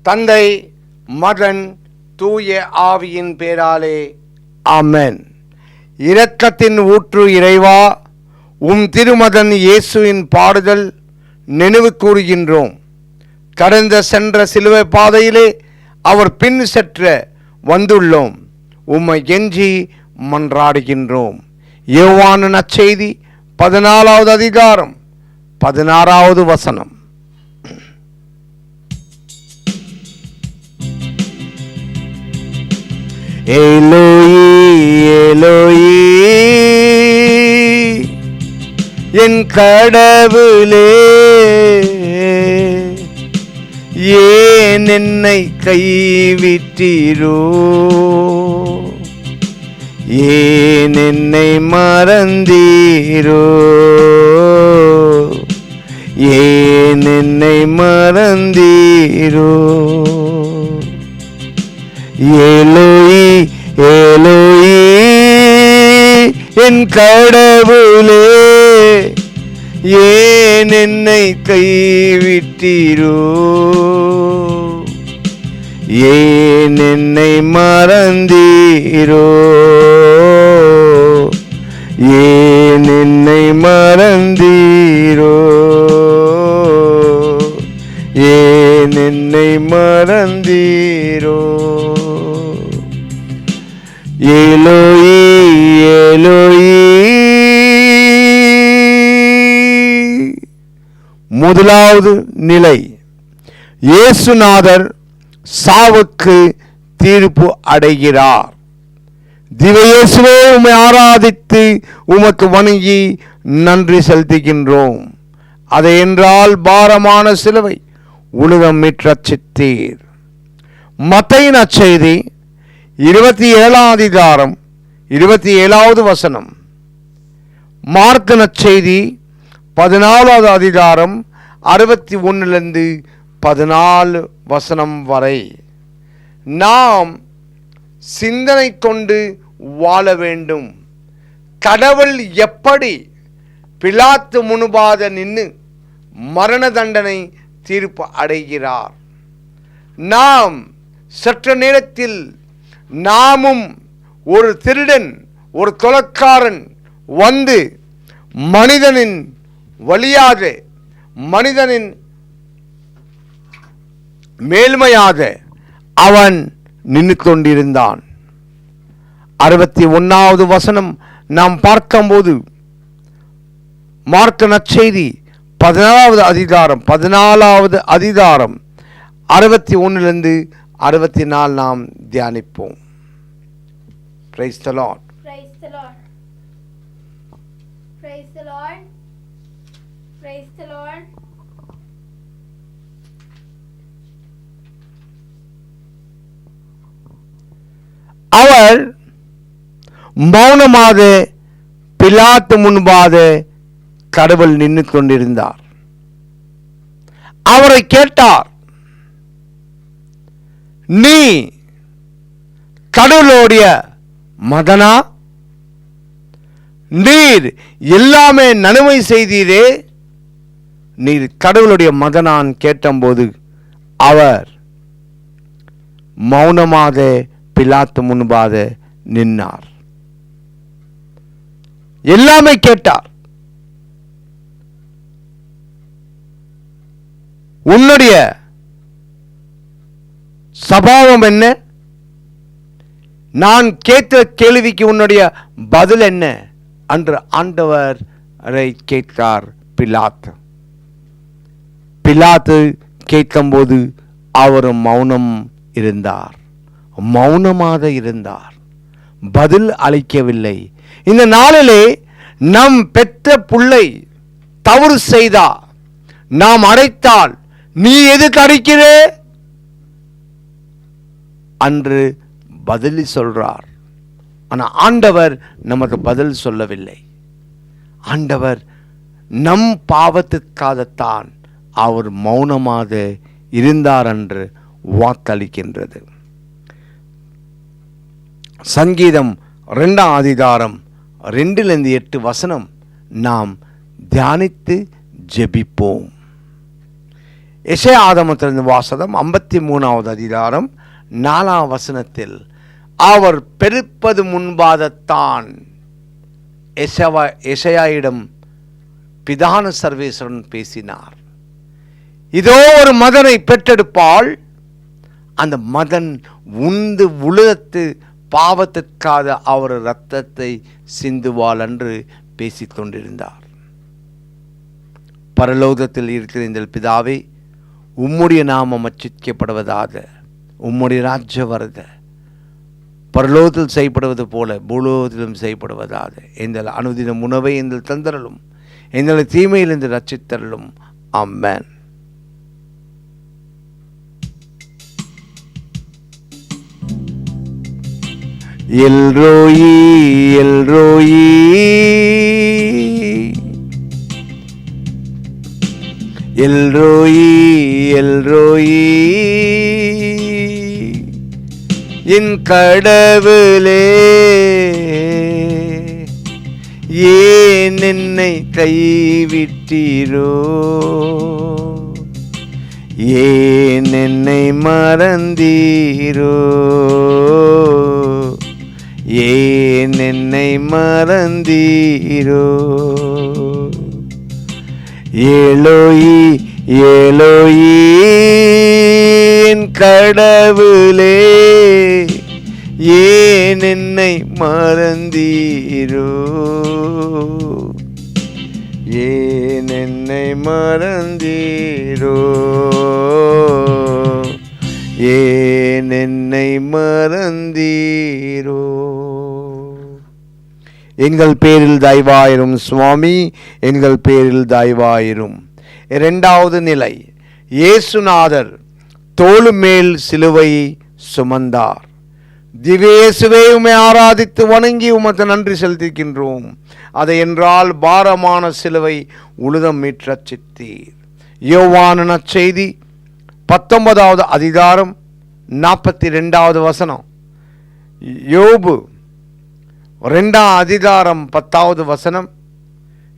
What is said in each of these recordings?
தந்தை, மகன், தூய ஆவியின் பேராலே ஆமென். இரக்கத்தின் ஊற்று இறைவா, உம் திருமகன் இயேசுவின் பாடுதல் நினைவு கூறுகின்றோம். கடந்த சென்ற சிலுவை பாதையிலே அவர் பின் செற்ற வந்துள்ளோம். உம்மை கெஞ்சி மன்றாடுகின்றோம். யோவான் நற்செய்தி 14வது அதிகாரம் 16வது வசனம். ஏலோயி ஏலோயி, என் கடவுளே, ஏன் என்னை கைவிட்டீரோ, ஏன் என்னை மறந்தீரோ, ஏன் என்னை மறந்தீரோ. ஏலோயி ஏலோயி, என் கடவுளே, ஏன் என்னை கைவிட்டீரோ, ஏன் என்னை மறந்தீரோ, ஏன் என்னை மறந்தீரோ, ஏன் என்னை மறந்தீரோ. ஏலோயி ஏலோயி. முதலாவது நிலை, இயேசுநாதர் சாவுக்கு தீர்ப்பு அடைகிறார். திவ்யேசுவே, உம்மை ஆராதித்து உமக்கு வணங்கி நன்றி செலுத்துகின்றோம். அதை என்றால் பாரமான சிலுவை உலகம் மீட்டு ரட்சித்தீர். மத்தேயு நற்செய்தி 27ஆம் அதிகாரம் 27வது வசனம். மார்க்கு நற்செய்தி 14வது அதிகாரம் 61லிருந்து 14 வசனம் வரை. நாம் சிந்தனை கொண்டு வாழ வேண்டும். கடவுள் எப்படி பிலாத்து முன்பாக நின்று மரண தண்டனை தீர்ப்பு அடைகிறார். நாம் சற்று நேரத்தில் நாமும் ஒரு திருடன், ஒரு கொலைக்காரன் வந்து மனிதனின் வழியாக, மனிதனின் மேல்மையாக அவன் நின்று கொண்டிருந்தான். 61வது வசனம் நாம் பார்க்கும்போது, மார்க்கு நற்செய்தி 14வது அதிகாரம் 61லிருந்து 64 நாம் தியானிப்போம். Praise the Lord. Praise the Lord. Praise the Lord. Praise the Lord. அவர் மௌனமாக பிலாத்து முன்பாக கடவுள் நின்று கொண்டிருந்தார். அவரை கேட்டார், நீ கடவுளுடைய மகனா? நீர் எல்லாமே நன்மை செய்தீரே, நீர் கடவுளுடைய மகனான் கேட்டபோது அவர் மௌனமாக பிலாத்து முன்பாக நின்றார். எல்லாமே கேட்டார். உன்னுடைய சபாவம் என்ன? நான் கேட்ட கேள்விக்கு உன்னுடைய பதில் என்ன என்று ஆண்டவரை கேட்கிறார் பிலாத்து. பிலாத்து கேட்கும்போது அவர் மௌனம் இருந்தார், மௌனமாக இருந்தார், பதில் அளிக்கவில்லை. இந்த நாளிலே நம் பெற்ற பிள்ளை தவறு செய்தா நாம் அடைத்தால், நீ எதுக்கு அடிக்கிறே அன்று பதில் சொல்றார். ஆனால் ஆண்டவர் நமக்கு பதில் சொல்லவில்லை. ஆண்டவர் நம் பாவத்திற்காகத்தான் அவர் மௌனமாக இருந்தார் என்று வாக்களிக்கின்றது. சங்கீதம் 2ஆம் அதிகாரம் 2-8 வசனம் நாம் தியானித்து ஜெபிப்போம். எசேயா ஆகமத்திலிருந்து வாசகம் 53வது அதிகாரம் 4ஆம் வசனத்தில், அவர் பெருப்பது முன்பாகத்தான் எசேயாயிடம் பிதான சர்வேஸ்வரன் பேசினார். இதோ ஒரு மகனை பெற்றெடுப்பாள், அந்த மகன் உந்து உலகத்து பாவத்திற்காக அவர் இரத்தத்தை சிந்துவாள் என்று பேசிக் கொண்டிருந்தார். பரலோகத்தில் இருக்கிற இந்த பிதாவே, உம்முடைய நாமம் அர்ச்சிக்கப்படுவதாக, உம்முடைய ராஜ்யம் வருக, பரலோகத்தில் செய்யப்படுவது போல பூலோகத்திலும் செய்யப்படுவதாக. எங்கள் அனுதின உணவை எங்கள் தந்தரலும், எங்களை தீமையிலிருந்து ரட்சித்தரலும். ஆமென். எல்ரோயி எல்ரோயி எல்ரோயி எல்ரோயி, என் கடவுளே, ஏன் என்னை கைவிட்டீரோ, ஏன் என்னை மறந்தீரோ, ஏன் என்னை மறந்தீரோ. ஏலோயி ஏலோயி, என் கடவுளே, ஏன் என்னை மறந்தீரோ, ஏன் என்னை மறந்தீரோ, ஏன் என்னை மறந்தீரோ. எங்கள் பேரில் தயவாயிரும் சுவாமி, எங்கள் பேரில் தயவாயிரும். இரண்டாவது நிலை, இயேசுநாதர் தோளு மேல் சிலுவையை சுமந்தார். திவ்யேசுவே, உம்மை ஆராதித்து வணங்கி உமக்கு நன்றி செலுத்துகின்றோம். அதை என்றால் பாரமான சிலுவை உழுதம் மீற்றச் சித்தீர். யோவான் நற்செய்தி 19வது அதிகாரம் 42வது வசனம், யோபு 2ஆம் அதிகாரம் 10வது வசனம்,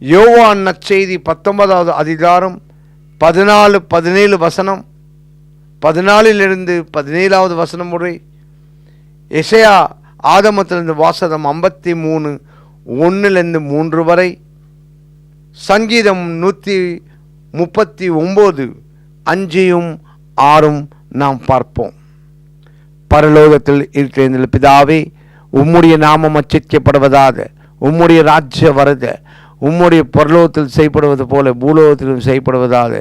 யோவான் நற்செய்தி 19வது அதிகாரம் 14-17 வசனம், 14லிருந்து 17வது வசனம் முறை, எசேயா ஆகமத்திலிருந்து வாசகம் 53:1-3 வரை, சங்கீதம் 139 5-6 நாம் பார்ப்போம். பரலோகத்தில் இருக்கிற பிதாவே, உம்முடைய நாமம் அர்ச்சிக்கப்படுவதாக, உம்முடைய ராஜ்யம் வருக, உம்முடைய பரலோகத்தில் செய்யப்படுவது போல பூலோகத்திலும் செய்யப்படுவதாக.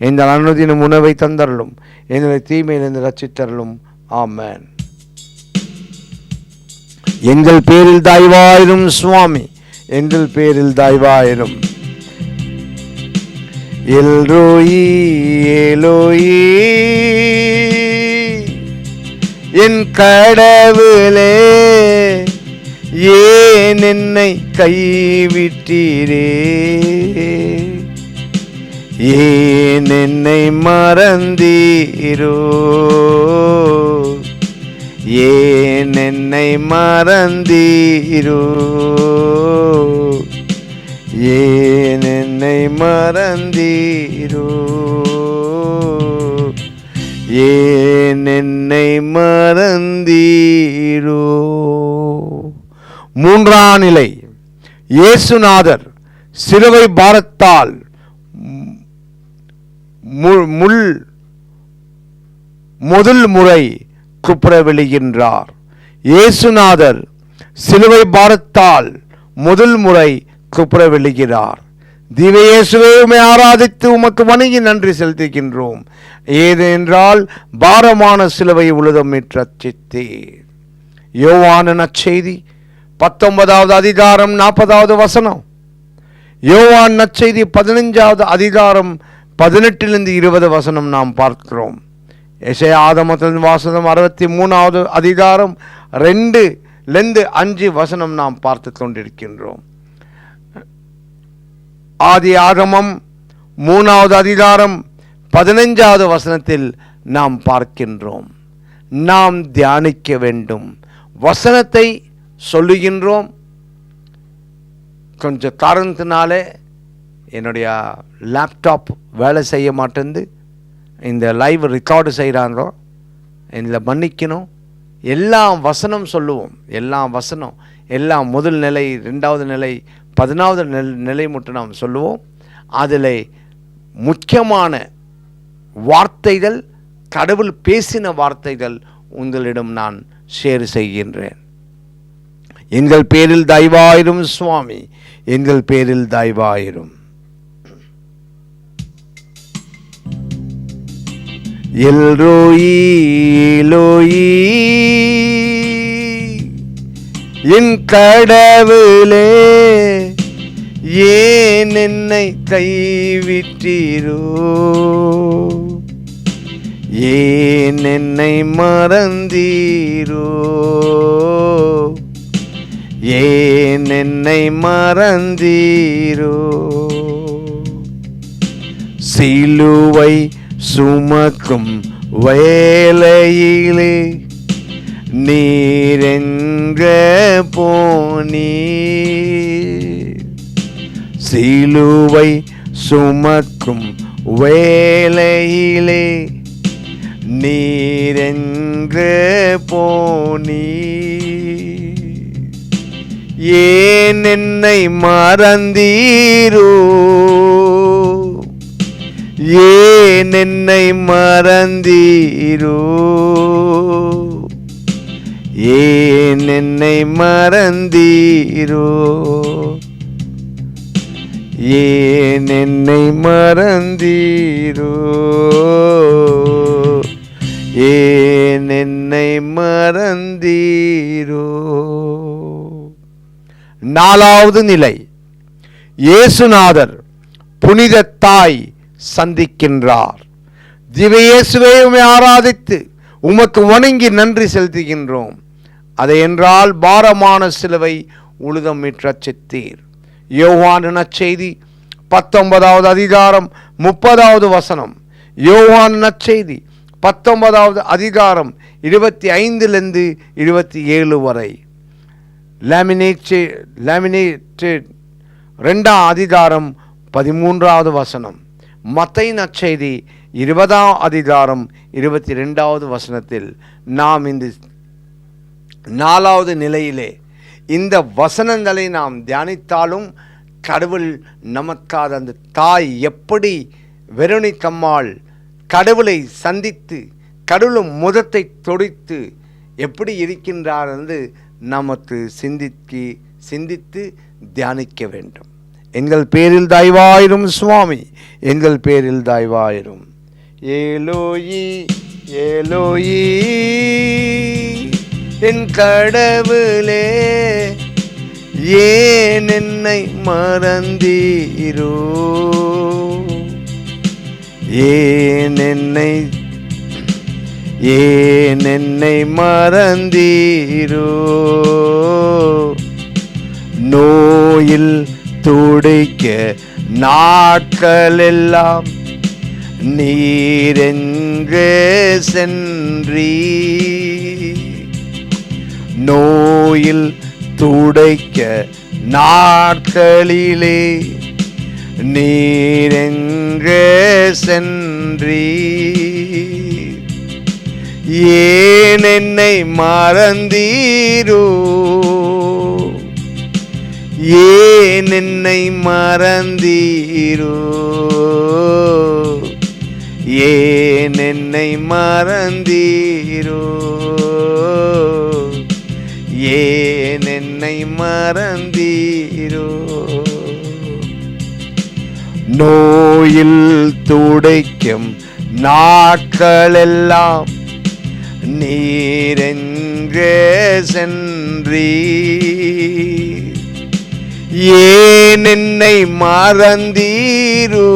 எங்கள் அனுதின உணவை தந்தரலும், எங்களை தீமையிலிருந்து ரட்சித்தரலும். ஆமென். எங்கள் பேரில் தயவாயிரும் சுவாமி, எங்கள் பேரில் தயவாயிரும். எல்ரோயி எலோயி, என் கடவுளே, ஏன் என்னை கைவிட்டீரே, ஏன் என்னை மறந்தீரோ, ஏன் என்னை மறந்தீரோ, ஏன் என்னை மறந்தீரோ, ஏன் என்னை மறந்தீரோ. மூன்றாம் நிலை, இயேசுநாதர் சிலுவை பாரத்தால் முதல் முறை குப்புற விழுகின்றார். இயேசுநாதர் சிலுவை பாரத்தால் முதல் முறை குப்புற விழுகிறார். திவ்யேசுவே, உம்மை ஆராதித்து உமக்கு வணங்கி நன்றி செலுத்துகின்றோம். ஏதென்றால் பாரமான சிலுவை உழுதம் மீற்றச் சித்தீர். யோவான் நற்செய்தி 19வது அதிகாரம் 40வது வசனம், யோவான் நற்செய்தி 15வது அதிகாரம் 18-20 வசனம் நாம் பார்க்கிறோம். எசேயா ஆகமத்தின் வாசகம் 63வது அதிகாரம் 2-5 வசனம் நாம் பார்த்து கொண்டிருக்கின்றோம். ஆதி ஆகமம் 3வது அதிகாரம் 15வது வசனத்தில் நாம் பார்க்கின்றோம். நாம் தியானிக்க வேண்டும். வசனத்தை சொல்லுகின்றோம். கொஞ்சம் காரணத்தினாலே என்னுடைய லேப்டாப் வேலை செய்ய மாட்டேங்குது. இந்த லைவ் ரெக்கார்டு செய்கிறாங்களோ இதில் மன்னிக்கணும். எல்லாம் வசனம் சொல்லுவோம், எல்லாம் வசனம், எல்லாம் முதல் நிலை, 2வது நிலை, 10வது நிலை மட்டும் நாம் சொல்லுவோம். அதில் முக்கியமான வார்த்தைகள், கடவுள் பேசின வார்த்தைகள் உங்களிடம் நான் ஷேர் செய்கின்றேன். எங்கள் பேரில் தயவாயிரும் சுவாமி, எங்கள் பேரில் தயவாயிரும். எல்ரோயி எலோயி என் கடவுளே, ஏன் என்னை கைவிட்டீரோ, ஏன் என்னை மறந்தீரோ, ஏன் என்னை மறந்தீரோ. சிலுவை சுமக்கும் வேளையிலே நீரெங்க போனீர், சிலுவை சுமக்கும் வேளையிலே நீரெங்க போனீர், ஏன் என்னை மறந்தீரோ, ஏன் என்னை மறந்தீரோ, ஏன் என்னை மறந்தீரோ, ஏன் என்னை மறந்தீரோ, ஏன் என்னை மறந்தீரோ. 4வது நிலை, இயேசுநாதர் புனித தாய் சந்திக்கின்றார். திவ்ய இயேசுவே, உம்மை ஆராதித்து உமக்கு வணங்கி நன்றி செலுத்துகின்றோம். அதை என்றால் பாரமான சிலுவை உழுதம் மீட்டீர். யோவான் நற்செய்தி 19வது அதிகாரம் 30வது வசனம். யோவான் நற்செய்தி 19வது அதிகாரம் 25லிருந்து 27 வரை. லேமினேட்டட் 2ஆம் அதிகாரம் 13வது வசனம். மத்தேயு நற்செய்தி 20ஆம் அதிகாரம் 22வது வசனத்தில் நாம் இந்த 4வது நிலையிலே இந்த வசனங்களை நாம் தியானித்தாலும் கடவுள் நமக்காக அந்த தாய் எப்படி வெரோனிக்கம்மாள் கடவுளை சந்தித்து கடவுளும் முதத்தை தொடித்து எப்படி இருக்கின்றார் என்று நமக்கு சிந்தித்து தியானிக்க வேண்டும். எங்கள் பேரில் தயவாயிரும் சுவாமி, எங்கள் பேரில் தயவாயிரும். ஏலோயி ஏலோயி என் கடவுளே, ஏன் என்னை மறந்தீரோ, ஏன் என்னை மறந்தீரோ, நோயில் துடைக்க நாட்களெல்லாம் நீரெங்கே சென்றீ, நோயில் துடைக்க நாட்களிலே நீரெங்கே சென்றீ, ஏன் என்னை மறந்தீரோ, ஏன் என்னை மறந்தீரோ, ஏன் என்னை மறந்தீரோ, ஏன் என்னை மறந்தீரோ. நோயில் துடைக்கும் நாட்களெல்லாம் நீரெங்கே சென்றீ, ஏன் என்னை மறந்தீரோ,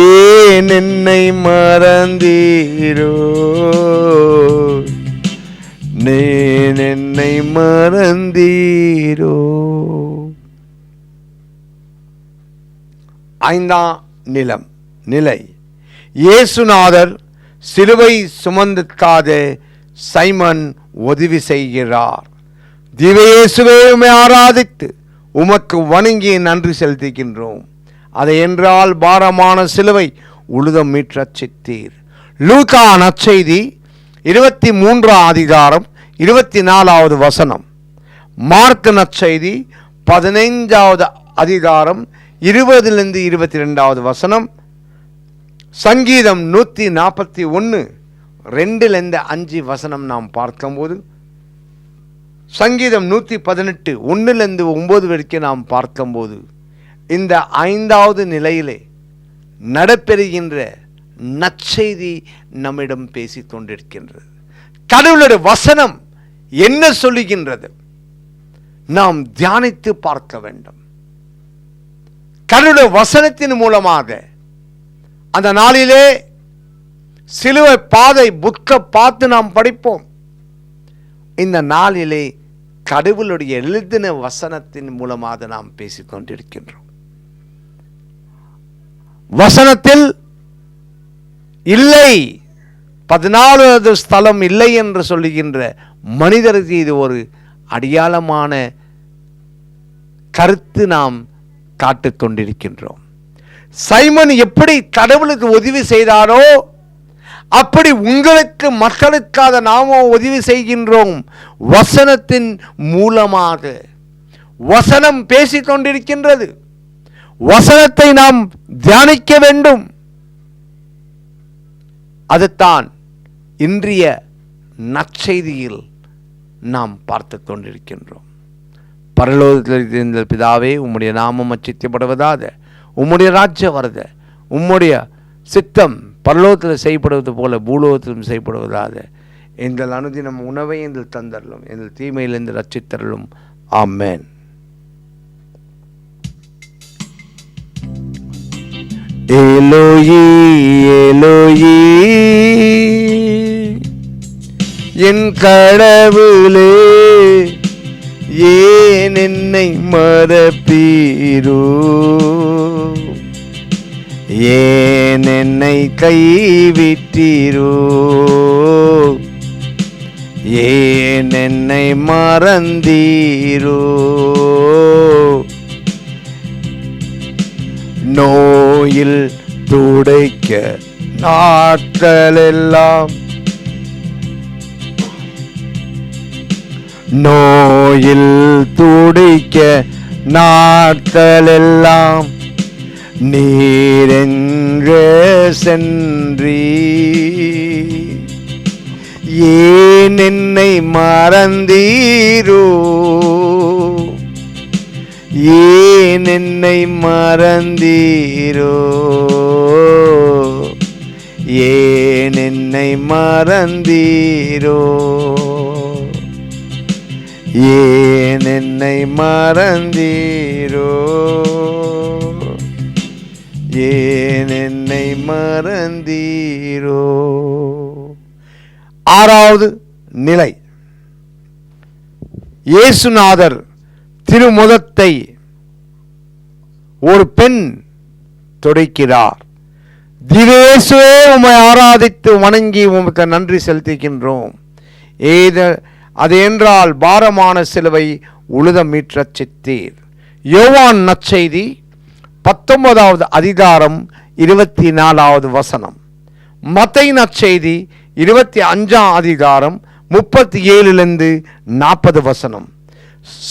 ஏன் என்னை மறந்தீரோ, நீன் என்னை மறந்தீரோ. 5ஆம் நிலை, இயேசுநாதர் சிலுவை சுமந்ததற்காக சைமன் உதவி செய்கிறார். திவ்ய இயேசுவே, உம்மை ஆராதித்து உமக்கு வணங்கி நன்றி செலுத்துகின்றோம். அதை என்றால் பாரமான சிலுவை உழுதம் மீட்டச்சித்தீர். லூக்கா நற்செய்தி 23 அதிகாரம் 24வது வசனம். மார்க் நற்செய்தி 15வது அதிகாரம் 20லிருந்து 22வது வசனம். சங்கீதம் 141 2லிருந்து 5 வசனம் நாம் பார்க்கும்போது, சங்கீதம் 118 1லிருந்து 9 வரைக்கும் நாம் பார்க்கும்போது, இந்த 5வது நிலையிலே நடைபெறுகின்ற நற்செய்தி நம்மிடம் பேசிக் கொண்டிருக்கின்றது. கடவுளுடைய வசனம் என்ன சொல்லுகின்றது நாம் தியானித்து பார்க்க வேண்டும். கடவுளுடைய வசனத்தின் மூலமாக அந்த நாளிலே சிலுவை பாதை புக்க பார்த்து நாம் படிப்போம். இந்த நாளிலே கடவுளுடைய எழுதின வசனத்தின் மூலமாக நாம் பேசிக் கொண்டிருக்கின்றோம். வசனத்தில் இல்லை, 14வது ஸ்தலம் இல்லை என்று சொல்லுகின்ற மனிதருக்கு இது ஒரு அடையாளமான கருத்து நாம் காட்டிக் கொண்டிருக்கின்றோம். சைமன் எப்படி கடவுளுக்கு உதவி செய்தாரோ அப்படி உங்களுக்கு மக்களுக்காக நாம உதவி செய்கின்றோம். வசனத்தின் மூலமாக வசனம் பேசிக் கொண்டிருக்கின்றது. வசனத்தை நாம் தியானிக்க வேண்டும். அதுதான் இன்றைய நற்செய்தியில் நாம் பார்த்து கொண்டிருக்கின்றோம். பரலோகத்தில் இருந்த பிதாவே, உம்முடைய நாமம் அர்ச்சிக்கப்படுவதாக, உம்முடைய ராஜ்யம் வருக, உம்முடைய சித்தம் பரலோகத்தில் செய்யப்படுவது போல பூலோகத்திலும் செய்யப்படுவதாக. எங்கள் அனுதினம் உணவை எங்கள் தந்தரலும், எங்கள் தீமையிலிருந்து ரட்சித்தரலும். ஆமென். ஏலோயி ஏலோயி என் கடவுளே, ஏன் என்னை மறப்பீரோ, ஏன் என்னை கைவிட்டீரோ, ஏன் என்னை மறந்தீரோ, நோயில் துடைக்க நாட்களெல்லாம், நோயில் துடைக்க நாட்களெல்லாம் நீரெங்கே சென்றீ, ஏன் என்னை மறந்தீரோ, ஏன் என்னை மறந்தீரோ, ஏன் என்னை மறந்தீரோ, ஏன் என்னை மறந்தீரோ, ஏன் என்னை மறந்தீரோ. 6வது நிலை, இயேசுநாதர் திருமுகத்தை ஒரு பெண் துடைக்கிறார். திவேசுவே, உம்மை ஆராதித்து வணங்கி உமக்கு நன்றி செலுத்துகின்றோம். அது என்றால் பாரமான சிலுவை உழுதம் மீட்டச்சித்தீர். யோவான் நற்செய்தி 19வது அதிகாரம் 24வது வசனம். மத்தேயு நற்செய்தி 25ஆம் அதிகாரம் 37லிருந்து 40 வசனம்.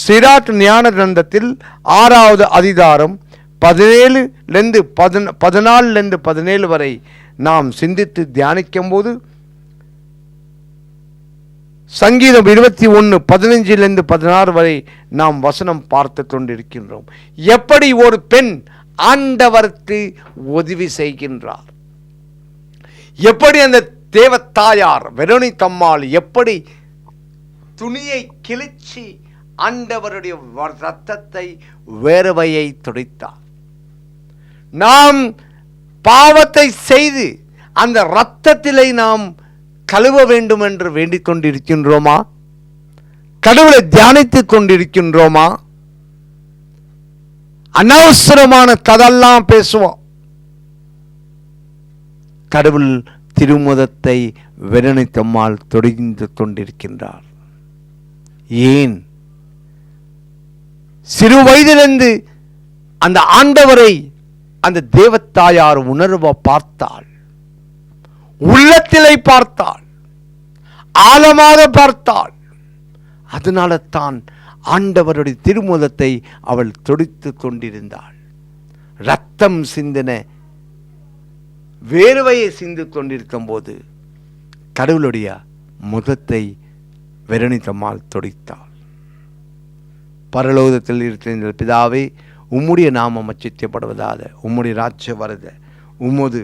சிராட் ஞான கிரந்தத்தில் 6வது அதிகாரம் 17லிருந்து 14 வரை நாம் சிந்தித்து தியானிக்கும் போது, சங்கீதம் 21 15லிருந்து 16 வரை நாம் வசனம் பார்த்து கொண்டிருக்கின்றோம். எப்படி ஒரு பெண் ஆண்டவருக்கு உதவி செய்கின்றார், எப்படி அந்த தேவத்தாயார் வெரோனிகம்மாள் எப்படி துணியை கிழிச்சி ஆண்டவருடைய இரத்தத்தை வேர்வையை துடைத்தார். நாம் பாவத்தை செய்து அந்த இரத்தத்திலே நாம் கழுவ வேண்டும் என்று வேண்டிக் கொண்டிருக்கின்றோமா? கடவுளை தியானித்துக் கொண்டிருக்கின்றோமா? அனவசரமான கதெல்லாம் பேசுவோம். கடவுள் திருமுகத்தை வெரோனிகம்மாள் தொடர்ந்து கொண்டிருக்கின்றார். ஏன்? சிறு வயதிலிருந்து அந்த ஆண்டவரை அந்த தேவத்தாயார் உணர்வை பார்த்தாள், உள்ளத்திலே பார்த்தாள், ஆழமாக பார்த்தாள். அதனால தான் ஆண்டவருடைய திருமுகத்தை அவள் துடித்து கொண்டிருந்தாள். ரத்தம் சிந்தின வேர்வையை சிந்து கொண்டிருக்கும் போது கடவுளுடைய முகத்தை வெரோனிகம்மாள் துடித்தாள். பரலோகத்தில் இருக்கிற பிதாவே, உம்முடைய நாமம் அச்சிக்கப்படுவதாக, உம்முடைய ராஜ்யம் வருக, உமது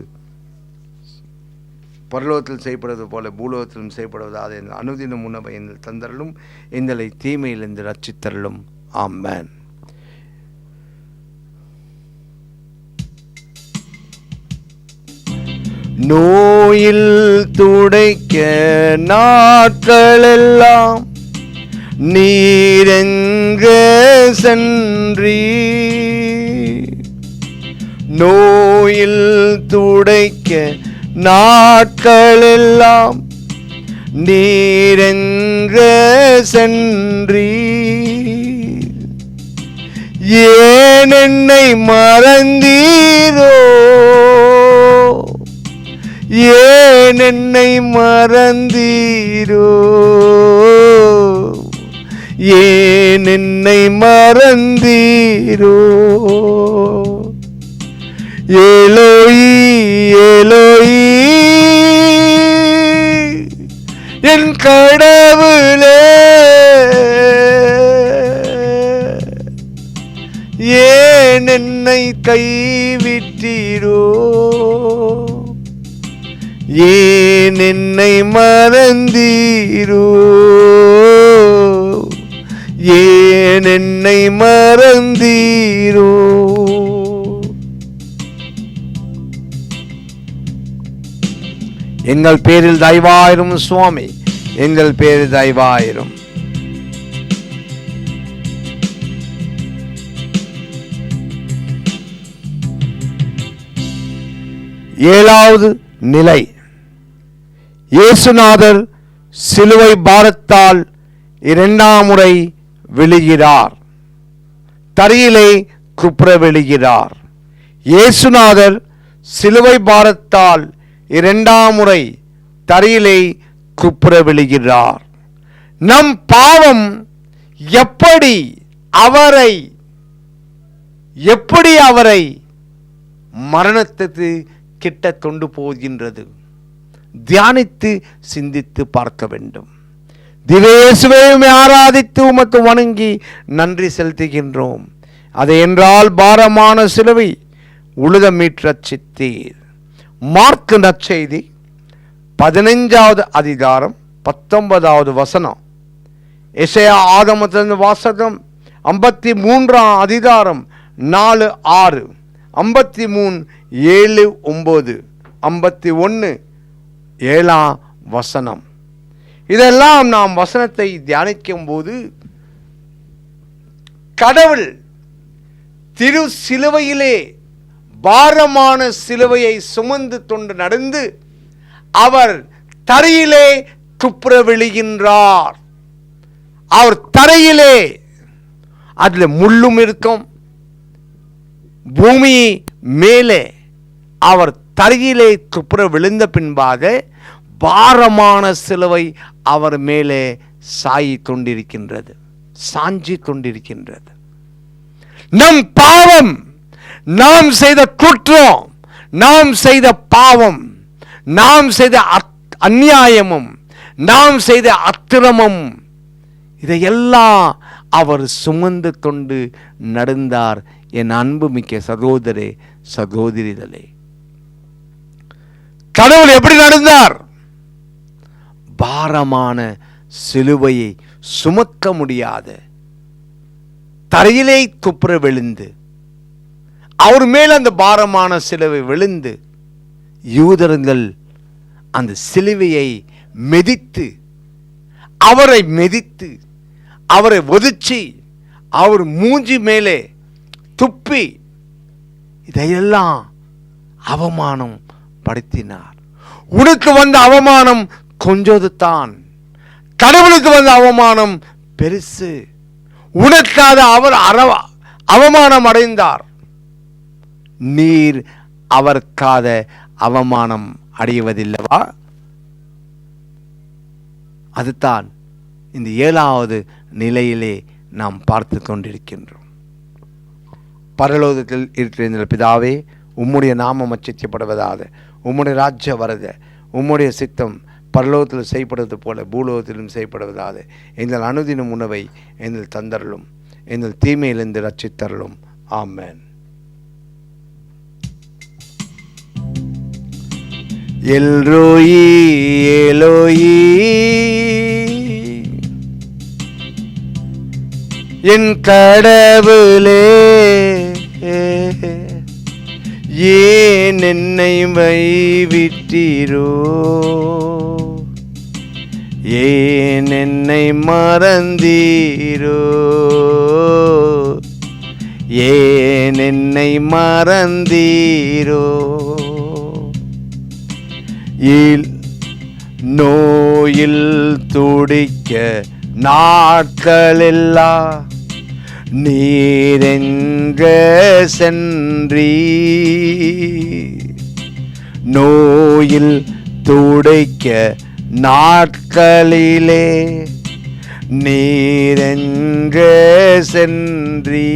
பரலோகத்தில் செய்யப்படுவது போல பூலோகத்திலும் செய்யப்படுவதாக என்ற அனுதின உணவை எங்கள் தந்தரலும், எங்களை தீமையிலிருந்து ரட்சித்தரலும். ஆமென். நோயில் துடைக்க நாட்களெல்லாம் நீரெங்க சென்றீ, நோயில் துடைக்க நாட்களெல்லாம் நீரெங்க சென்றீ, ஏன் என்னை மறந்தீரோ, ஏன் என்னை மறந்தீரோ, ஏன் என்னை மறந்தீரோ. ஏலோயி ஏலோயி என் கடவுளே, ஏன் என்னை கைவிட்டீரோ, ஏன் என்னை மறந்தீரோ, ஏன் என்னை மறந்தீரோ. எங்கள் பேரில் தயவாயிரும் சுவாமி, எங்கள் பேரில் தயவாயிரும். ஏழாவது நிலை, இயேசுநாதர் சிலுவை பாரத்தால் இரண்டாம் முறை விழுகிறார், தரையிலே குப்புற விழுகிறார். இயேசுநாதர் சிலுவை பாரத்தால் இரண்டாம் முறை தரையிலே குப்புற விழுகிறார். நம் பாவம் எப்படி அவரை மரணத்துக்கு கிட்ட கொண்டு போகின்றது, தியானித்து சிந்தித்து பார்க்க வேண்டும். திவேசுவையும் ஆராதித்து உமக்கு வணங்கி நன்றி செலுத்துகின்றோம். அதை என்றால் பாரமான சிலுவை உழுதமீட் ரட்சித்தீர். மார்க்கு நற்செய்தி 15வது அதிகாரம் 19வது வசனம். எசேயா ஆகமத்திலிருந்து வாசகம் 53ஆம் அதிகாரம் 4, 6, 53, 7, 9, 51, 7ஆம் வசனம். இதெல்லாம் நாம் வசனத்தை தியானிக்கும் போது கடவுள் திரு சிலுவையிலே பாரமான சிலுவையை சுமந்து கொண்டு நடந்து அவர் தரையிலே குப்புற விழுகின்றார். அவர் தரையிலே, அதில் முள்ளும் இருக்கும், பூமி மேலே அவர் தரையிலே குப்புற விழுந்த பின்பாக பாரமான சிலுவை அவர் மேலே சாஞ்சி கொண்டிருக்கின்றது. நம் பாவம், நாம் செய்த குற்றம், நாம் செய்த பாவம், நாம் செய்த அநியாயமும், நாம் செய்த அக்கிரமம், இதையெல்லாம் அவர் சுமந்து கொண்டு நடந்தார். என் அன்புமிக்க சகோதரே சகோதரிகளே, கடவுள் எப்படி நடந்தார்? பாரமான சிலுவையை சுமக்க முடியாத தரையிலே குப்புற விழுந்து, அவர் மேல் அந்த பாரமான சிலுவை விழுந்து, யூதர்கள் அந்த சிலுவையை மிதித்து, அவரை ஒதுச்சி, அவர் மூஞ்சி மேலே துப்பி, இதையெல்லாம் அவமானம் படுத்தினார். உனக்கு வந்த அவமானம் கொஞ்சது தான், கடவுளுக்கு வந்த அவமானம் பெருசு. உனக்காக அவர் அவமானம் அடைந்தார். நீர் அவர்க்காத அவமானம் அடைவதில்லவா? அதுதான் இந்த 7வது நிலையிலே நாம் பார்த்து கொண்டிருக்கின்றோம். பரலோகத்தில் இருக்கிற பிதாவே, உம்முடைய நாமம் அர்ச்சிக்கப்படுவதாக, உம்முடைய ராஜ்யம் வருக, உம்முடைய சித்தம் பரலோகத்தில் செய்யப்படுவது போல பூலோகத்திலும் செய்யப்படுவதாக. எங்கள் அனுதின உணவை எங்கள் தந்தரலும், எங்கள் தீமையிலிருந்து ரட்சித்தரலும். ஆமென். எல்ரோயி எலோயி, என் கடவுளே, ஏன் என்னை கைவிட்டீரோ? ஏன் என்னை மறந்தீரோ? ஏன் என்னை மறந்தீரோ? நோயில் துடிக்க நாட்களெல்லாம் நீரெங்க சென்றீ. நோயில் துடைக்க நாட்களிலே நீரெங்க சென்றீ.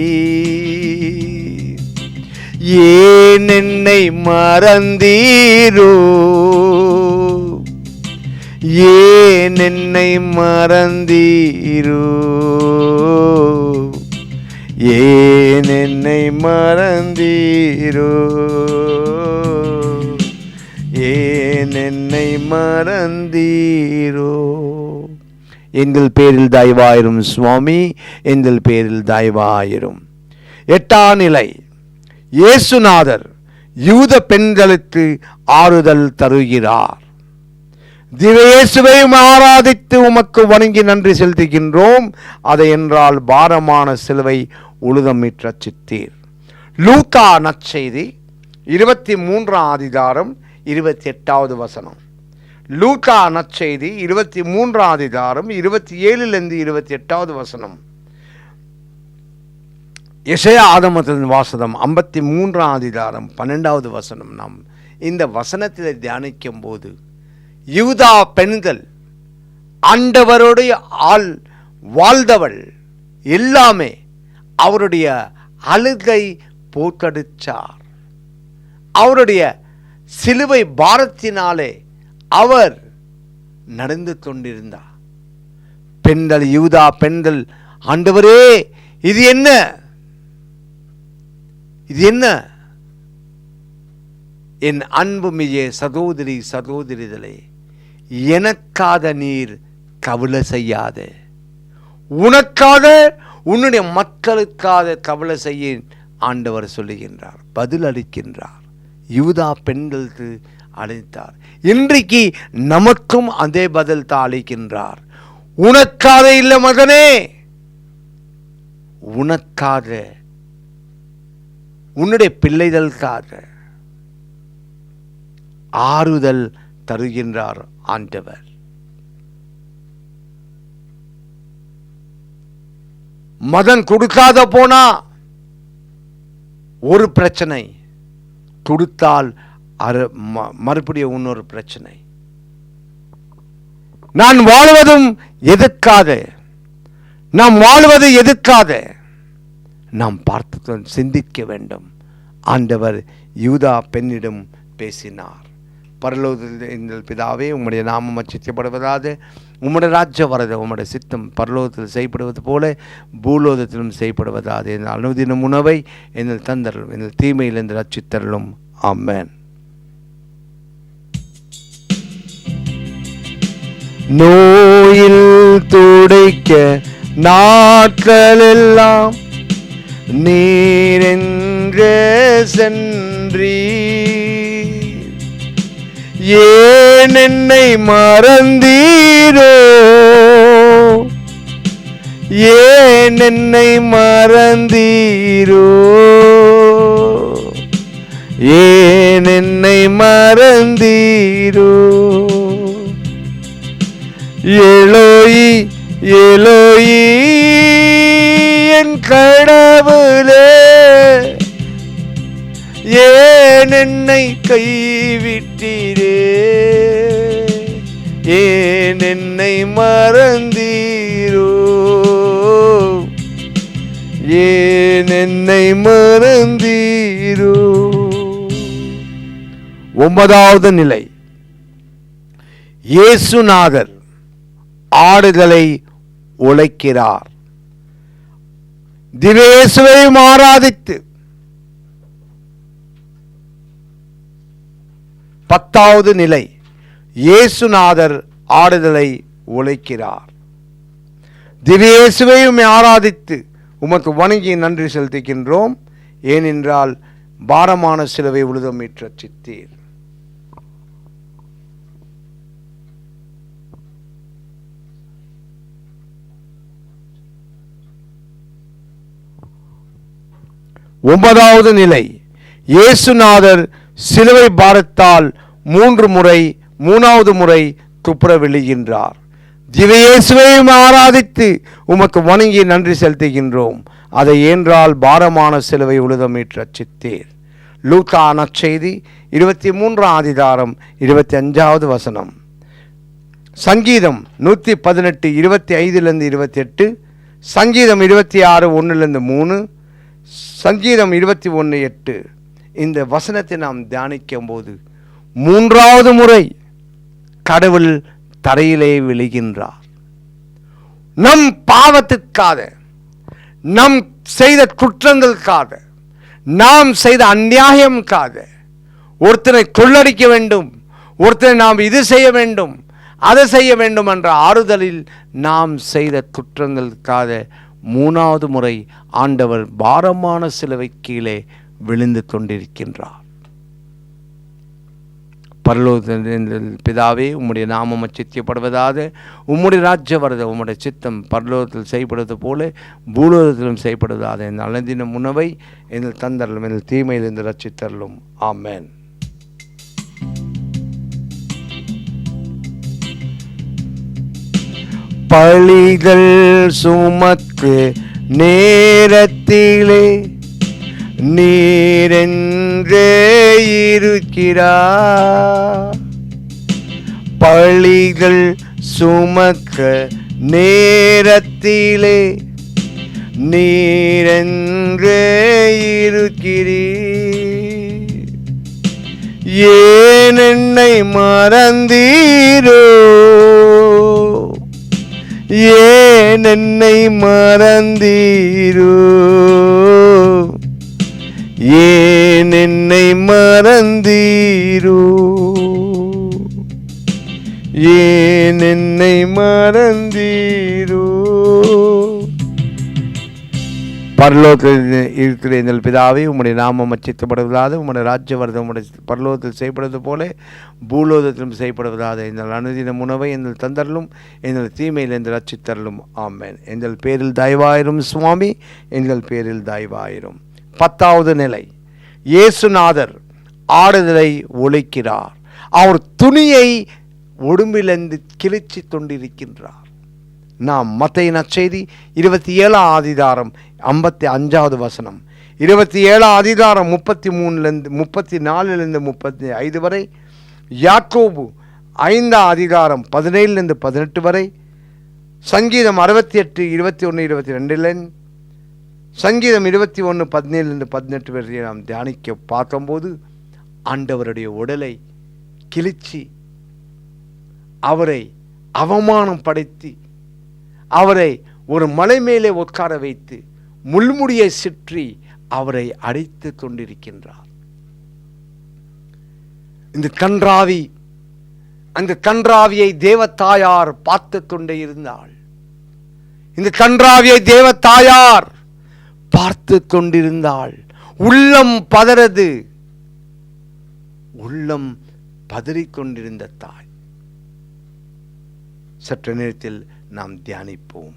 ஏன் என்னை மறந்தீரோ? ஏன் என்னை மறந்தீரோ? ஏன் என்னை மறந்தீரோ? ஏன் என்னை மறந்தீரோ? எங்கள் பேரில் தயவாயிரும் சுவாமி, எங்கள் பேரில் தயவாயிரும். 8ஆம் நிலை, இயேசுநாதர் யூத பெண்களுக்கு ஆறுதல் தருகிறார். திவ்ய இயேசுவையும் ஆராதித்து உமக்கு வணங்கி நன்றி செலுத்துகின்றோம். அதை என்றால் பாரமான சிலுவை உழுதமிட்டு ரட்சித்தீர். லூக்கா நற்செய்தி 23ஆம் அதிகாரம் 28வது வசனம். லூக்கா நற்செய்தி 23ஆம் அதிகாரம் 27லிருந்து 28வது வசனம். எசேயா ஆகமத்தின் வாசகம் 53ஆம் அதிகாரம் 12வது வசனம். நாம் இந்த வசனத்தில் தியானிக்கும் போது யூதா பெண்கள் ஆண்டவருடைய வாழ்ந்தவள் எல்லாமே அவருடைய அழுகை போக்கடிச்சார். அவருடைய சிலுவை பாரத்தினாலே அவர் நடந்து கொண்டிருந்தார். பெண்கள், யூதா பெண்கள், ஆண்டவரே இது என்ன, இது என்ன? என் அன்புமியே சகோதரி சகோதரிகளே, எனக்காக நீர் கவலை செய்யாத, உனக்காக உன்னுடைய மக்களுக்காக கவலை செய்ய ஆண்டவர் சொல்லுகின்றார், பதில் அளிக்கின்றார். யூதா பெண்களுக்கு அளித்தார். இன்றைக்கு நமக்கும் அதே பதில் தான் அளிக்கின்றார். உனக்காக இல்லை மகனே, உனக்காக, உன்னுடைய பிள்ளைகளுக்காக ஆறுதல் தருகின்றார் ஆண்டவர். மதன் கொடுக்காத போனா ஒரு பிரச்சனை, கொடுத்தால் மறுபடியும் இன்னொரு பிரச்சனை. நான் வாழ்வதும் எதற்காக, நாம் வாழ்வது எதற்காக நாம் பார்த்து சிந்திக்க வேண்டும். ஆண்டவர் யூதா பெண்ணிடம் பேசினார். பரலோகத்தில் பிதாவே, உம்முடைய நாமம் அர்ச்சிக்கப்படுவதாக, உம்முடைய ராஜ்யம் வரது, உம்முடைய சித்தம் பரலோகத்தில் செய்யப்படுவது போல பூலோகத்திலும் செய்யப்படுவதாக. என் அனுதின உணவை என்னில் தந்தரலும், என்னில் தீமையிலிருந்து ரட்சித்தரலும். ஆமென். நோயில் துடைக்க நாட்களெல்லாம் நீரெங்கே சென்றீ. ஏன் என்னை மறந்தீரோ? ஏன் என்னை மறந்தீரோ? ஏன் என்னை மறந்தீரோ? எலோயி எலோயி, என் கடவுளே, என்னை கைவிட்டீரே, ஏன் என்னை மறந்தீரோ, ஏன் என்னை மறந்தீரோ. ஒன்பதாவது நிலை, இயேசுநாதர் ஆடுதலை உழைக்கிறார். திவ்யேசுவையும் ஆராதித்து 10வது நிலை, இயேசுநாதர் ஆடுதலை உழைக்கிறார். திவ்யேசுவையும் ஆராதித்து உமக்கு வணங்கி நன்றி செலுத்துகின்றோம், ஏனென்றால் பாரமான சிலுவை உழுதம் மீட்டு ரட்சித்தீர். ஒன்பதாவது நிலை, இயேசுநாதர் சிலுவை பாரத்தால் 3வது முறை துப்புர விழுகின்றார். திவ்யேசுவையும் ஆராதித்து உமக்கு வணங்கி நன்றி செலுத்துகின்றோம், அதை ஏன்றால் பாரமான சிலுவை உழுதம் மீட்டு ரட்சித்தீர். லூக்கா நற்செய்தி 23ஆம் அதிகாரம் 25வது வசனம். சங்கீதம் 118 25-28, சங்கீதம் 26 1-3, சங்கீதம் 21:8. இந்த வசனத்தை நாம் தியானிக்கும் போது 3வது முறை கடவுள் தரையிலே விழுகின்றார். நம் பாவத்திற்காக, நம் செய்த குற்றங்களுக்காக, நாம் செய்த அநியாயம்காக, ஒருத்தனை கொள்ளடிக்க வேண்டும், ஒருத்தனை நாம் இது செய்ய வேண்டும், அதை செய்ய வேண்டும் என்ற ஆறுதலில் நாம் செய்த குற்றங்களுக்காக 3வது முறை ஆண்டவர் பாரமான சிலுவை கீழே விழுந்து கொண்டிருக்கின்றார். பரலோகத்தில் பிதாவே, உம்முடைய நாமம் அச்சித்தியப்படுவதாக, உம்முடைய ராஜ்யம் வருது, உம்முடைய சித்தம் பரலோகத்தில் செய்யப்படுவது போல பூலோகத்திலும் செய்யப்படுவதாக. இந்த அனுதின உணவை எங்கள் தந்தரலும், எங்கள் தீமையிலிருந்து ரட்சித்தரலும். ஆமென். பழிகள் சுமக்கு நேரத்திலே நீரென்றே இருக்கிறார். பழிகள் சுமக்க நேரத்திலே நீரென்றே இருக்கிறீர். ஏன் என்னை மறந்தீரோ, ஏன் என்னை மறந்தீரோ, ஏன் என்னை மறந்தீரோ, ஏன் என்னை மறந்தீரோ. பரலோகத்தில் இருக்கிற எங்கள் பிதாவே, உம்முடைய நாமம் அச்சித்தப்படுவதாக, உம்முடைய ராஜ்யம் வருது, உம்முடைய பரலோகத்தில் செய்யப்படுவது போல பூலோகத்திலும் செய்யப்படுவதாக. எங்கள் அனுதின உணவை எங்கள் தந்தரலும், எங்கள் தீமையில் எங்கள் ரட்சித்தரலும். ஆமென். எங்கள் பேரில் தயவாயிரும் சுவாமி, எங்கள் பேரில் தயவாயிரும். 10வது நிலை, இயேசுநாதர் ஆடுதலை ஒழிக்கிறார். அவர் துணியை உடம்பிலிருந்து கிழிச்சு கொண்டிருக்கின்றார். நாம் மத்தேயு நற்செய்தி 27ஆம் அதிகாரம் 55வது வசனம், 27ஆம் அதிகாரம் 34-35 வரை, யாக்கோபு 5ஆம் அதிகாரம் 17-18 வரை, சங்கீதம் 68 21-22, சங்கீதம் 21 17-18 வரை நாம் தியானிக்க பார்க்கும்போது ஆண்டவருடைய உடலை கிழிச்சி அவரை அவமானம் படுத்தி அவரை ஒரு மலை மேலே உட்கார வைத்து முள்முடியை சுற்றி அவரை அடித்து கொண்டிருக்கின்றார். இந்த கன்றாவி, அந்த கன்றாவியை தேவதாயார் பார்த்து கொண்டே இருந்தாள். இந்த கன்றாவியை தேவதாயார் பார்த்து கொண்டிருந்தாள். உள்ளம் பதறது, உள்ளம் பதறிக்கொண்டிருந்த தாய். சற்று நேரத்தில் நாம் தியானிப்போம்.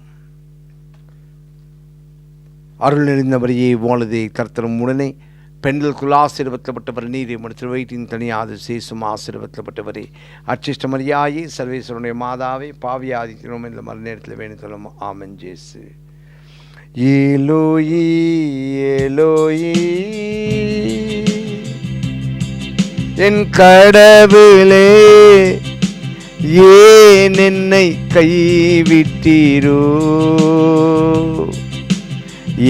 அருள் நிறைந்தவரையே வாழுதே கர்த்தரும் உடனே பெண்களுக்குள் ஆசீர்வதிக்கப்பட்டவர் நீரே, முடித்த வயிற்றின் தனியாது சேசும் ஆசீர்வதிக்கப்பட்டவரே, அச்சிஷ்டமரியாயே சர்வேஸ்வரனுடைய மாதாவே, பாவியாதிக்கிறோம் என்ற மறு நேரத்தில் வேணும் சொல்லும். ஆமென். ஜேசு ஏலோயி ஏலோயி என் கடவுளே, ஏன் என்னை கைவிட்டீரோ?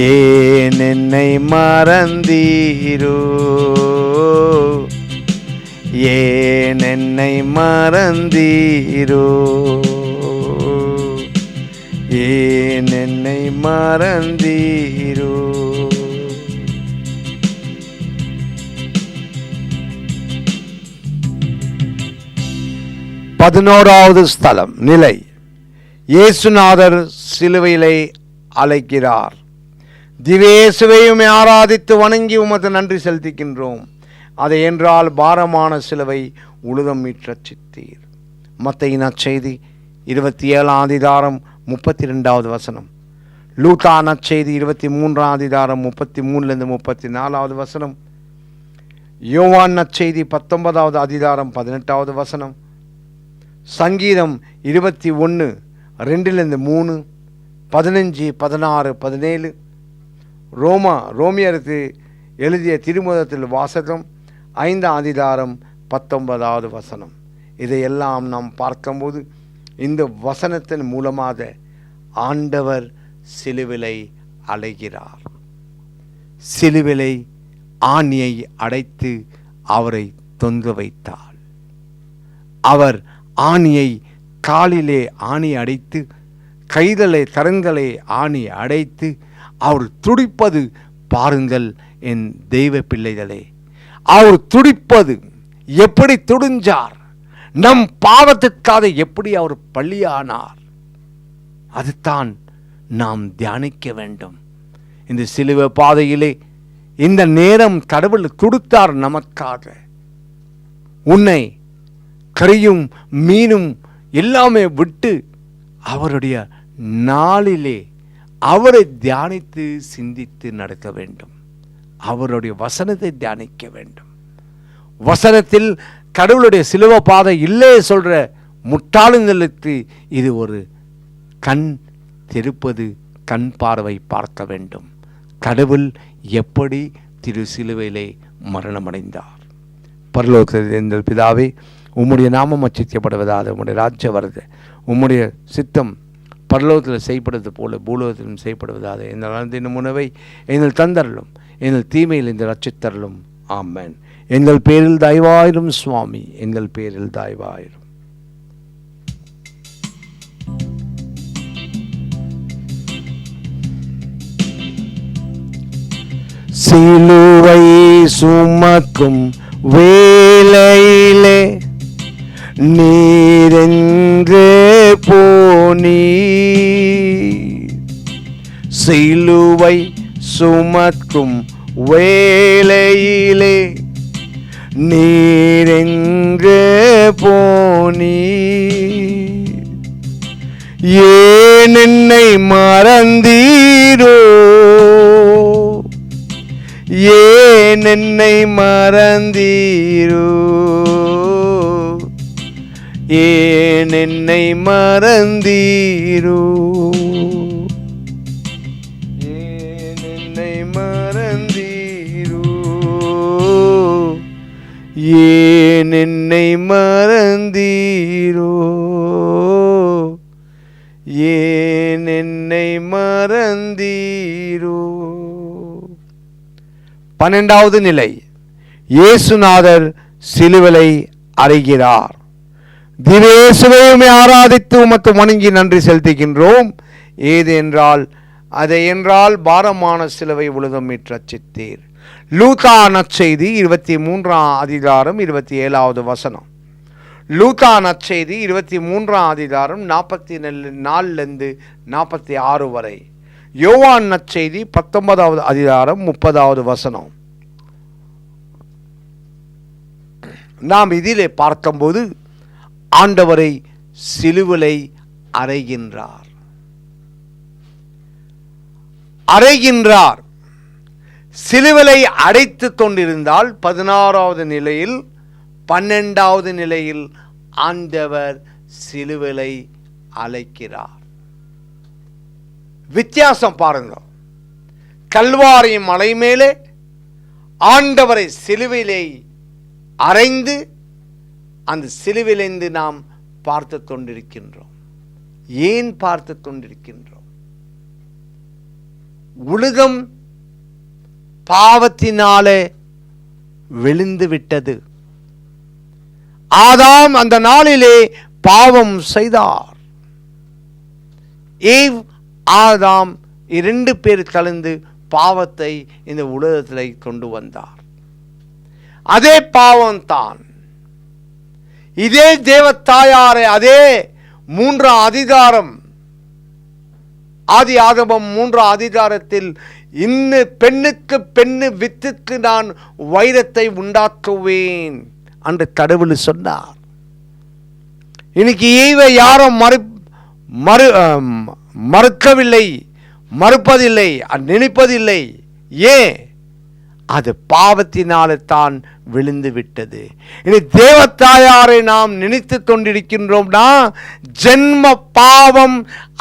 ஏன் என்னை மறந்தீரோ? ஏன் என்னை மறந்தீரோ? ஏன் என்னை மறந்தீரோ? 11வது ஸ்தலம் நிலை. இயேசுநாதர் சிலுவையிலே அழைக்கிறார். திவ்யேசுவையும் ஆராதித்து வணங்கி உமது நன்றி செலுத்துகின்றோம். அதை என்றால் பாரமான சிலுவை உழுதம் மீட்டீர். மத்தேயு நற்செய்தி 27ஆம் அதிகாரம் 32வது வசனம். லூக்கா நற்செய்தி 23ஆம் அதிகாரம் 33லிருந்து 34வது வசனம். யோவான் நற்செய்தி 19வது அதிகாரம் 18வது வசனம். சங்கீதம் 21 2லிருந்து 3, 15, 16, 17. ரோமியருக்கு எழுதிய திருமுகத்தில் வாசகம் 5ஆம் அதிகாரம் 19வது வசனம். இதையெல்லாம் நாம் பார்க்கும்போது இந்த வசனத்தின் மூலமாக ஆண்டவர் சிலுவிலை அழைக்கிறார். சிலுவிலை ஆணியை அடைத்து அவரை தொங்க வைத்தார். அவர் ஆணியை காலிலே ஆணி அடைத்து, கைதலை கரங்களை ஆணி அடைத்து அவர் துடிப்பது பாருங்கள் என் தெய்வ பிள்ளைகளே. அவர் துடிப்பது எப்படி துடிஞ்சார், நம் பாவத்துக்காக எப்படி அவர் பலியானார், அதுதான் நாம் தியானிக்க வேண்டும். இந்த சிலுவை பாதையிலே இந்த நேரம் கடவுள் கொடுத்தார் நமக்காக. உன்னை கரியும் மீனும் எல்லாமே விட்டு அவருடைய நாளிலே அவரை தியானித்து சிந்தித்து நடக்க வேண்டும். அவருடைய வசனத்தை தியானிக்க வேண்டும். வசனத்தில் கடவுளுடைய சிலுவை பாதை இல்லை சொல்ற முட்டாளுங்களுக்கு இது ஒரு கண் திருப்பது, கண் பார்வை பார்க்க வேண்டும். கடவுள் எப்படி திரு சிலுவையிலே மரணமடைந்தார். பரலோகத்தில் எங்கள் பிதாவே, உம்முடைய நாமம் அர்ச்சிக்கப்படுவதாக, உம்முடைய ராஜ்யம் வருது, உம்முடைய சித்தம் பரலோகத்தில் செய்யப்படுவது போல பூலோகத்திலும் செய்யப்படுவதாக. இந்த நலத்தின் உணவை எங்கள் தந்தரலும், எங்கள் தீமையில் இந்த ரட்சித்தரலும். ஆமென். எங்கள் பேரில் தயவாயிரும் சுவாமி, எங்கள் பேரில் தயவாயிரும். சிலுவை சுமக்கும் வேளையிலே நீரெங்கே போனீர்? சிலுவை சுமக்கும் வேளையிலே நீரெங்கே போனீர்? ஏன் என்னை மறந்தீரோ? ஏன் என்னை மறந்தீரோ? ஏன் என்னை மறந்தீரோ? ஏன் என்னை மறந்தீரோ? ஏன் என்னை மறந்தீரோ? ஏன் என்னை மறந்தீரோ? 12வது நிலை. இயேசுநாதர் சிலுவிலை அறைகிறார். திவ்யேசுவையுமே ஆராதித்து உமக்கு வணங்கி நன்றி செலுத்துகின்றோம். ஏது என்றால் அதை என்றால் பாரமான சிலுவை உலகம் மீட்டு ரட்சித்தீர். லூக்கா நற்செய்தி 23ஆம் அதிகாரம் 27வது வசனம். லூக்கா நற்செய்தி 23ஆம் அதிகாரம் 44லிருந்து 46 வரை. யோவான் நற்செய்தி 19வது அதிகாரம் 30வது வசனம். நாம் இதிலே பார்க்கும்போது ஆண்டவரை சிலுவிலை அறைகின்றார். அறைகின்றார். சிலுவிலை அடைத்து கொண்டிருந்தால் 16வது நிலையில், 12வது நிலையில் ஆண்டவர் சிலுவிலை அழைக்கிறார். வித்தியாசம் பாருங்க. கல்வாரி மலை மேலே ஆண்டவரை சிலுவிலை அறைந்து அந்த சிலுவிலிருந்து நாம் பார்த்து கொண்டிருக்கின்றோம். ஏன் பார்த்து கொண்டிருக்கின்றோம்? உலகம் பாவத்தினாலே விழுந்து விட்டது. ஆதாம் அந்த நாளிலே பாவம் செய்தார். ஏவ் ஆதாம் 2 பேர் கலந்து பாவத்தை இந்த உலகத்தில் கொண்டு வந்தார். அதே பாவம் தான். இதே தேவத்தாயாரை அதே 3 அதிகாரம் ஆதி ஆகமம் 3 அதிகாரத்தில் பெண்ணுக்கு பெண்ணு வித்துக்கு நான் வைரத்தை உண்டாக்குவேன் என்று கடவுள் சொன்னார். இன்னைக்கு ஈவை யாரும் மறுக்கவில்லை, மறுப்பதில்லை, நினைப்பதில்லை. ஏன்? அது பாவத்தினால தான் விழுந்து விட்டது. இனி தேவத்தாயாரை நாம் நினைத்து கொண்டிருக்கின்றோம்னா, ஜென்ம பாவம்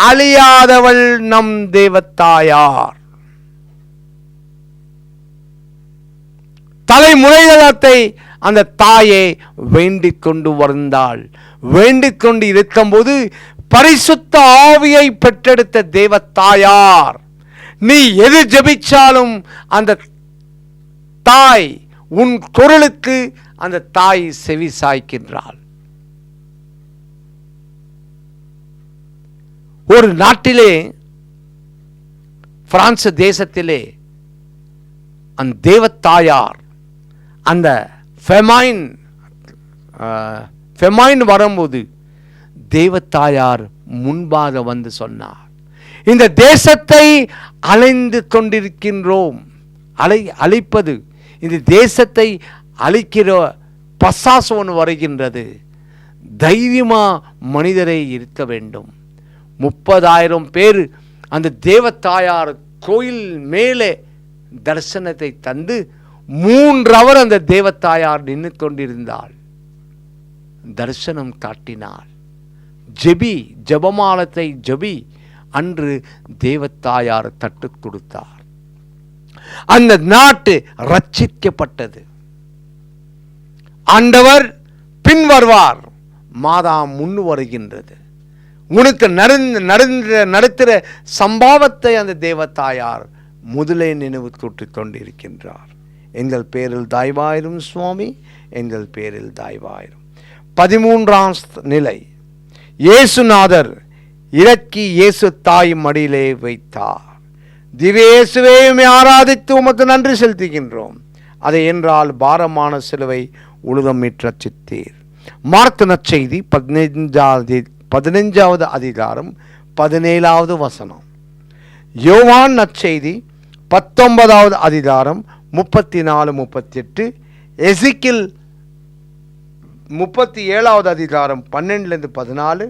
அழியாதவள் நம் தேவத்தாயார். தலைமுறைகளத்தை அந்த தாயை வேண்டிக் கொண்டு வந்தாள். வேண்டிக் கொண்டு இருக்கும்போது பரிசுத்த ஆவியை பெற்றெடுத்த தேவத்தாயார், நீ எது ஜெபிச்சாலும் அந்த தாய் உன் குரலுக்கு அந்த தாய் செவி சாய்க்கின்றாள். ஒரு நாட்டிலே, பிரான்ஸ் தேசத்திலே, அந்த தேவத்தாயார் அந்த ஃபெமைன் வரும்போது தேவத்தாயார் முன்பாக வந்து சொன்னார், இந்த தேசத்தை அலைந்து கொண்டிருக்கின்றோம். அழிப்பது, இந்த தேசத்தை அழிக்கிற பசாசு ஒன்று வருகின்றது. தைரியமா மனிதரை இருக்க வேண்டும். 30,000 பேர் அந்த தேவத்தாயார் கோயில் மேலே தரிசனத்தை தந்து 3 அவர் அந்த தேவத்தாயார் நின்று கொண்டிருந்தாள். தரிசனம் காட்டினாள். ஜெபமாலத்தை ஜெபி அன்று தேவத்தாயார் தட்டு கொடுத்தார். அந்த நாட்டு ரட்சிக்கப்பட்டது. ஆண்டவர் பின் வருவார், மாதா முன் வருகின்றது. உனக்கு நடத்துகிற சம்பவத்தை அந்த தேவத்தாயார் முதலே நினைவு கூட்டிக் கொண்டிருக்கின்றார். எங்கள் பேரில் தயவாயிரும் சுவாமி, எங்கள் பேரில் தயவாயிரும். 13ஆம் நிலை, இயேசுநாதர் இறக்கி இயேசு தாய் மடியிலே வைத்தார். திவ்யேசுவையும் ஆராதித்து உமக்கு நன்றி செலுத்துகின்றோம். அதை என்றால் பாரமான சிலுவை உலகம் மீட்டு ரட்சித்தீர். மார்க்கு நற்செய்தி 15வது அதிகாரம் 17வது வசனம். யோவான் நற்செய்தி 19வது அதிகாரம் 34-38. எசேக்கியேல் 37வது அதிகாரம் 12-14.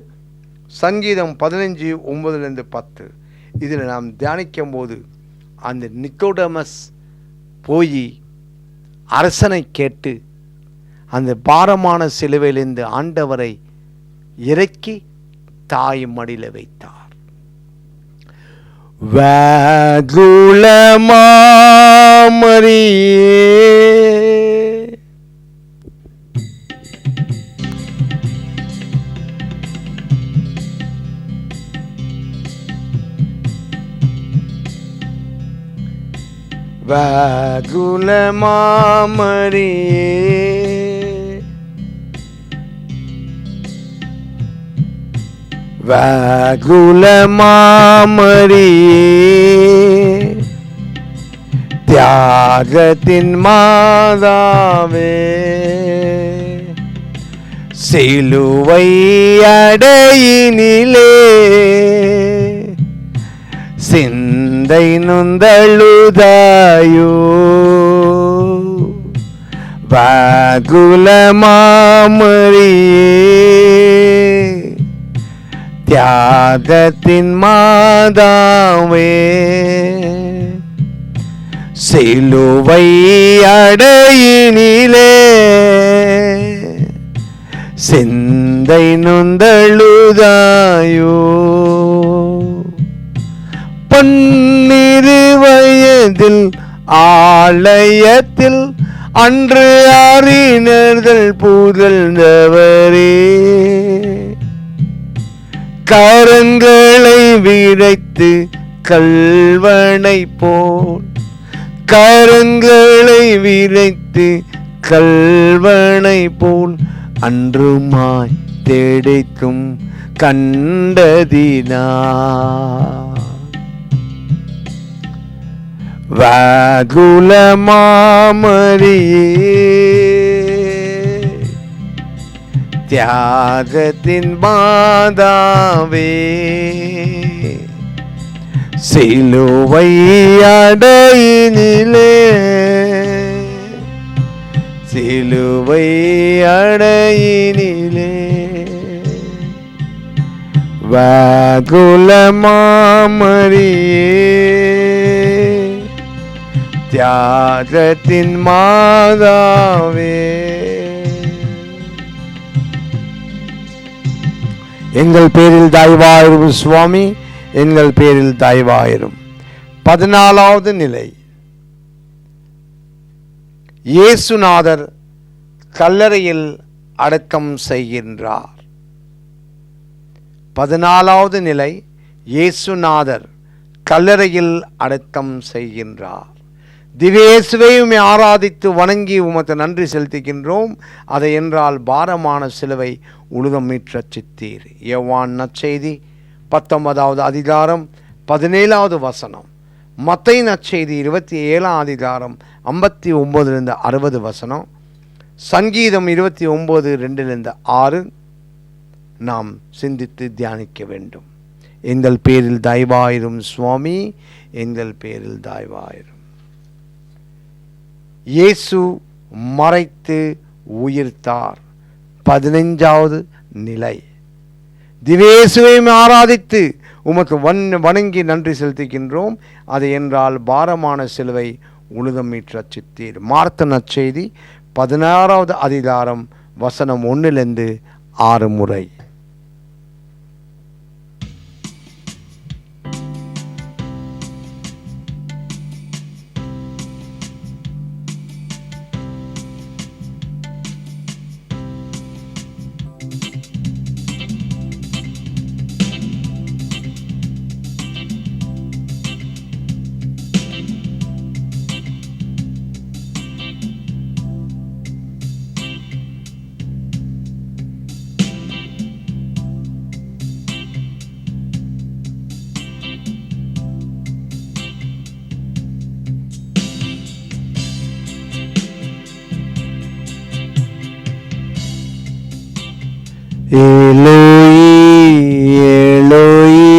சங்கீதம் 15:9-10. இதில் நாம் தியானிக்கும் போது அந்த நிக்கோடமஸ் போய் அரசனை கேட்டு அந்த பாரமான சிலுவையிலிருந்து ஆண்டவரை இறக்கி தாய் மடியில வைத்தார். தியாகத்தின் மாதாவே, சிலுவை அடையினிலே சிந்தை நுந்தழுதாயோ, வாகுலமாமரியே, தியாகத்தின் மாதாவே, சிலுவை அடையினிலே சிந்தை நுந்தழுதாயோ. 12 வயதில் ஆலயத்தில் அன்று அறிஞர்கள் புகழ்ந்தவரே, கரங்களை விரைத்து கல்வனை போல், கரங்களை விரைத்து கல்வனை போல் அன்றுமாய் தேடிக்கும் கண்டதினா, வாகுலமாமரியே, தியாகத்தின் மாதாவே, சிலுவை அடையினிலே, சிலுவை அடையினிலே, வாகுலமாமரியே, தியாகத்தின் மாதாவே. எங்கள் பேரில் தயவாயிரும் சுவாமி, எங்கள் பேரில் தயவாயிரும். 14வது நிலை. இயேசுநாதர் கல்லறையில் அடக்கம் செய்கின்றார். 14வது நிலை. இயேசுநாதர் கல்லறையில் அடக்கம் செய்கின்றார். திவ்யேசுவை உம்மை ஆராதித்து வணங்கி உமக்கு நன்றி செலுத்துகின்றோம். அதை என்றால் பாரமான சிலுவை உலகம் மீட்க சித்தீர். யோவான் நற்செய்தி 19வது அதிகாரம் 17வது வசனம். மத்தேயு நற்செய்தி 27ஆம் அதிகாரம் 59 60 வசனம். சங்கீதம் 29 2-6 நாம் சிந்தித்து தியானிக்க வேண்டும். எங்கள் பேரில் தயவாயிரும் சுவாமி, எங்கள் பேரில் தயவாயிரும். இயேசு மறைத்து உயிர்த்தார். 15வது நிலை. திவ்யேசுவை ஆராதித்து உமக்கு வணங்கி நன்றி செலுத்துகின்றோம். அது என்றால் பாரமான சிலுவை உலகம் மீட்க சித்தீர். மார்க்கு நற்செய்தி 16வது அதிகாரம் வசனம் 1-6 முறை. எலோயி எலோயி,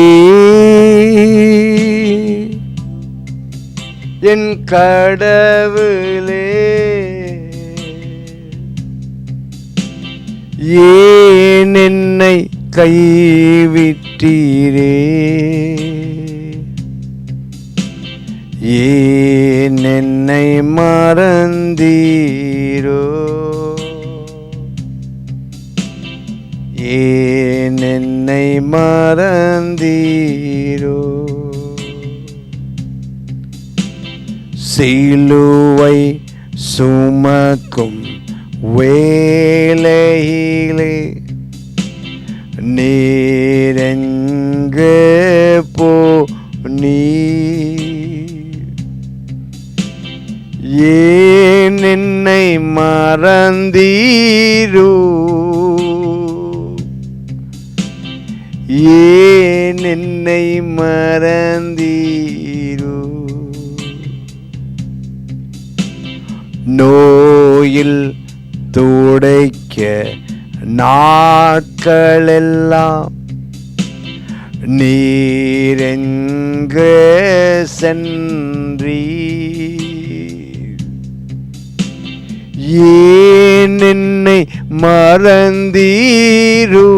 என் கடவுளே, ஏன் என்னை கைவிட்டீரே, ஏன் என்னை மறந்தீரோ, ஏன் என்னை மறந்தீரோ. சிலுவை சுமக்கும் வேளையிலே நீரெங்கே போனீர், ஏன் என்னை மறந்தீரோ, ஏன் என்னை மறந்தீரோ. நோயில் துடைக்க நாட்களெல்லாம் நீரெங்கே சென்றீர், ஏன் என்னை மறந்தீரோ,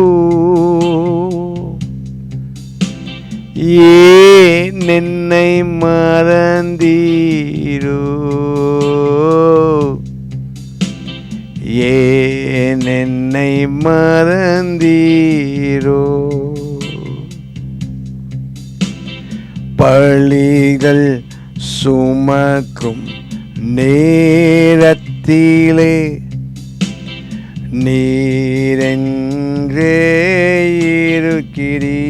ஏன் என்னை மறந்தீரோ, ஏன் என்னை மறந்தீரோ. பழிகள் சுமக்கும் நேரத்தில் உள்ளத்திலே நீரென்றே இருக்கிறீர்.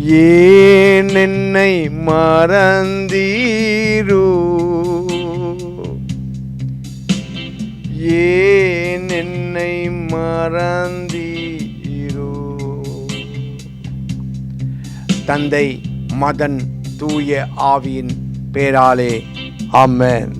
ஏன் என்னை மறந்தீரோ, ஏன் என்னை மறந்தீரோ. தந்தை, மகன், தூய ஆவியின் பேராலே ஆமென்.